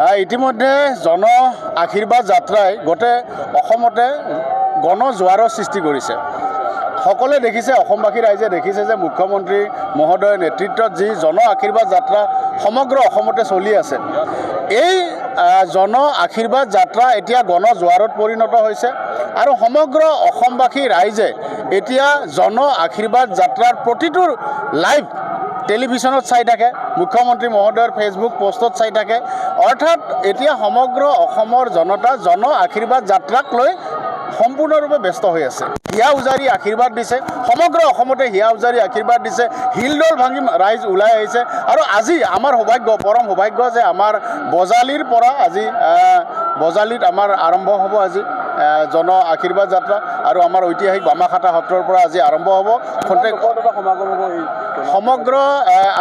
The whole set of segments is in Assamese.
ইতিমধ্যে জন আশীৰ্বাদ যাত্ৰাই গোটেই অসমতে গণ জোৱাৰৰ সৃষ্টি কৰিছে। সকলোৱে দেখিছে, অসমবাসী ৰাইজে দেখিছে যে মুখ্যমন্ত্ৰী মহোদয়ৰ নেতৃত্বত যি জন আশীৰ্বাদ যাত্ৰা সমগ্ৰ অসমতে চলি আছে, এই জন আশীৰ্বাদ যাত্ৰা এতিয়া গণ জোৱাৰত পৰিণত হৈছে আৰু সমগ্ৰ অসমবাসী ৰাইজে এতিয়া জন আশীৰ্বাদ যাত্ৰাৰ প্ৰতিটো লাইভ টেলিভিশ্যনত চাই থাকে, মুখ্যমন্ত্ৰী মহোদয়ৰ ফেচবুক পোষ্টত চাই থাকে। অৰ্থাৎ এতিয়া সমগ্ৰ অসমৰ জনতা জন আশীৰ্বাদ যাত্ৰাক লৈ সম্পূৰ্ণৰূপে ব্যস্ত হৈ আছে। হিয়া উজাৰি আশীৰ্বাদ দিছে, সমগ্ৰ অসমতে হিয়া উজাৰি আশীৰ্বাদ দিছে, হিলদল ভাঙি ৰাইজ ওলাই আহিছে। আৰু আজি আমাৰ সৌভাগ্য, পৰম সৌভাগ্য যে আমাৰ বজালিৰ পৰা আজি বজালিত আমাৰ আৰম্ভ হ'ব আজি জন আশীৰ্বাদ যাত্ৰা আৰু আমাৰ ঐতিহাসিক বামাখাটা সত্ৰৰ পৰা আজি আৰম্ভ হ'ব। সমাগম হ'ব সমগ্ৰ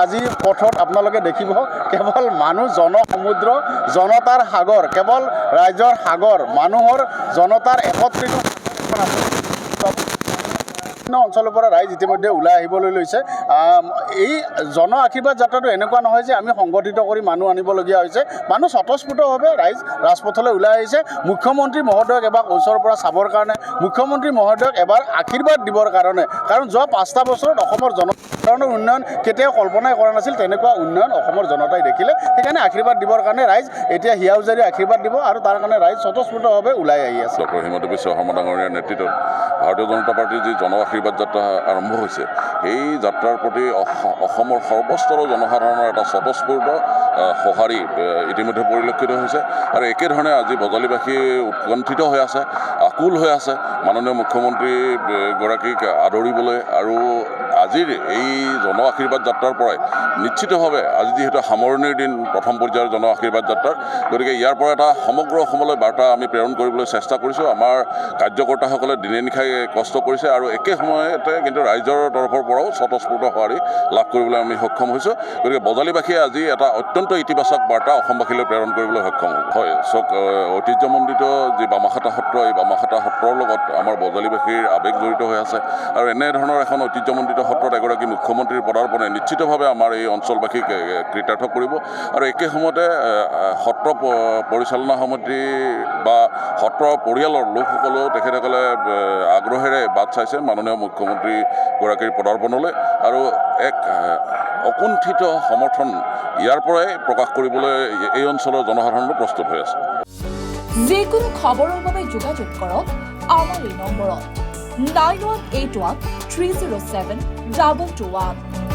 আজি পথত আপোনালোকে দেখিব কেৱল মানুহ, জনসমুদ্ৰ, জনতাৰ সাগৰ, কেৱল ৰাইজৰ সাগৰ, মানুহৰ জনতাৰ একত্ৰিত অঞ্চলৰ পৰা ৰাইজ ইতিমধ্যে ওলাই আহিবলৈ লৈছে। এই জন আশীৰ্বাদ যাত্ৰাটো এনেকুৱা নহয় যে আমি সংগঠিত কৰি মানুহ আনিবলগীয়া হৈছে, মানুহ স্বতঃস্ফূৰ্তভাৱে ৰাইজ ৰাজপথলৈ ওলাই আহিছে মুখ্যমন্ত্ৰী মহোদয়ক এবাৰ ওচৰৰ পৰা চাবৰ কাৰণে, মুখ্যমন্ত্ৰী মহোদয়ক এবাৰ আশীৰ্বাদ দিবৰ কাৰণে। কাৰণ যোৱা 5টা বছৰত অসমৰ জনসাধাৰণৰ উন্নয়ন কেতিয়াও কল্পনাই কৰা নাছিল, তেনেকুৱা উন্নয়ন অসমৰ জনতাই দেখিলে। সেইকাৰণে আশীৰ্বাদ দিবৰ কাৰণে ৰাইজ এতিয়া হিয়া উজাৰি আশীৰ্বাদ দিব আৰু তাৰ কাৰণে ৰাইজ স্বতঃস্ফূৰ্তভাৱে ওলাই আহি আছে। ডক্টৰ হিমন্ত বিশ্ব শৰ্মা ডাঙৰীয়াৰ নেতৃত্বত ভাৰতীয় জনতা পাৰ্টীৰ যি জন আশীৰ্বাদ যাত্ৰা আৰম্ভ হৈছে, এই যাত্ৰাৰ প্ৰতি অসমৰ সৰ্বস্তৰৰ জনসাধাৰণৰ এটা স্বতঃস্ফূৰ্ত সঁহাৰি ইতিমধ্যে পৰিলক্ষিত হৈছে। আৰু একেধৰণে আজি বজালীবাসী উৎকণ্ঠিত হৈ আছে, আকুল হৈ আছে মাননীয় মুখ্যমন্ত্ৰীগৰাকীক আদৰিবলৈ। আৰু আজিৰ এই জন আশীৰ্বাদ যাত্ৰাৰ পৰাই নিশ্চিতভাৱে আজি যিহেতু সামৰণিৰ দিন প্ৰথম পৰ্যায়ৰ জন আশীৰ্বাদ যাত্ৰাৰ, গতিকে ইয়াৰ পৰা এটা সমগ্ৰ অসমলৈ বাৰ্তা আমি প্ৰেৰণ কৰিবলৈ চেষ্টা কৰিছোঁ। আমাৰ কাৰ্যকৰ্তাসকলে দিনে নিশাই কষ্ট কৰিছে আৰু একে সময়তে কিন্তু ৰাইজৰ তৰফৰ পৰাও স্বতঃস্ফূৰ্ত সঁহাৰি লাভ কৰিবলৈ আমি সক্ষম হৈছোঁ। গতিকে বজালীবাসীয়ে আজি এটা অত্যন্ত ইতিবাচক বাৰ্তা অসমবাসীলৈ প্ৰেৰণ কৰিবলৈ সক্ষম হয়। চক ঐতিহ্যমণ্ডিত যি বামাখাটা সত্ৰ, এই বামাখাটা সত্ৰৰ লগত আমাৰ বজালীবাসীৰ আৱেগ জড়িত হৈ আছে। আৰু এনেধৰণৰ এখন ঐতিহ্যমণ্ডিত সত্ৰত এগৰাকী মুখ্যমন্ত্ৰীৰ পদাৰ্পণে নিশ্চিতভাৱে আমাৰ এই অঞ্চলবাসীক কৃতাৰ্থ কৰিব। আৰু একে সময়তে সত্ৰ পৰিচালনা সমিতি বা সত্ৰ পৰিয়ালৰ লোকসকলেও তেখেতসকলে আগ্ৰহেৰে বাট চাইছে মাননীয় মুখ্যমন্ত্ৰীগৰাকীৰ পদাৰ্পণলৈ আৰু এক অকুণ্ঠিত সমৰ্থন ইয়াৰ পৰাই প্ৰকাশ কৰিবলৈ এই অঞ্চলৰ জনসাধাৰণো প্ৰস্তুত হৈ আছে। যিকোনো খবৰৰ বাবে যোগাযোগ কৰক আমাৰ এই নম্বৰত 9181 307 221।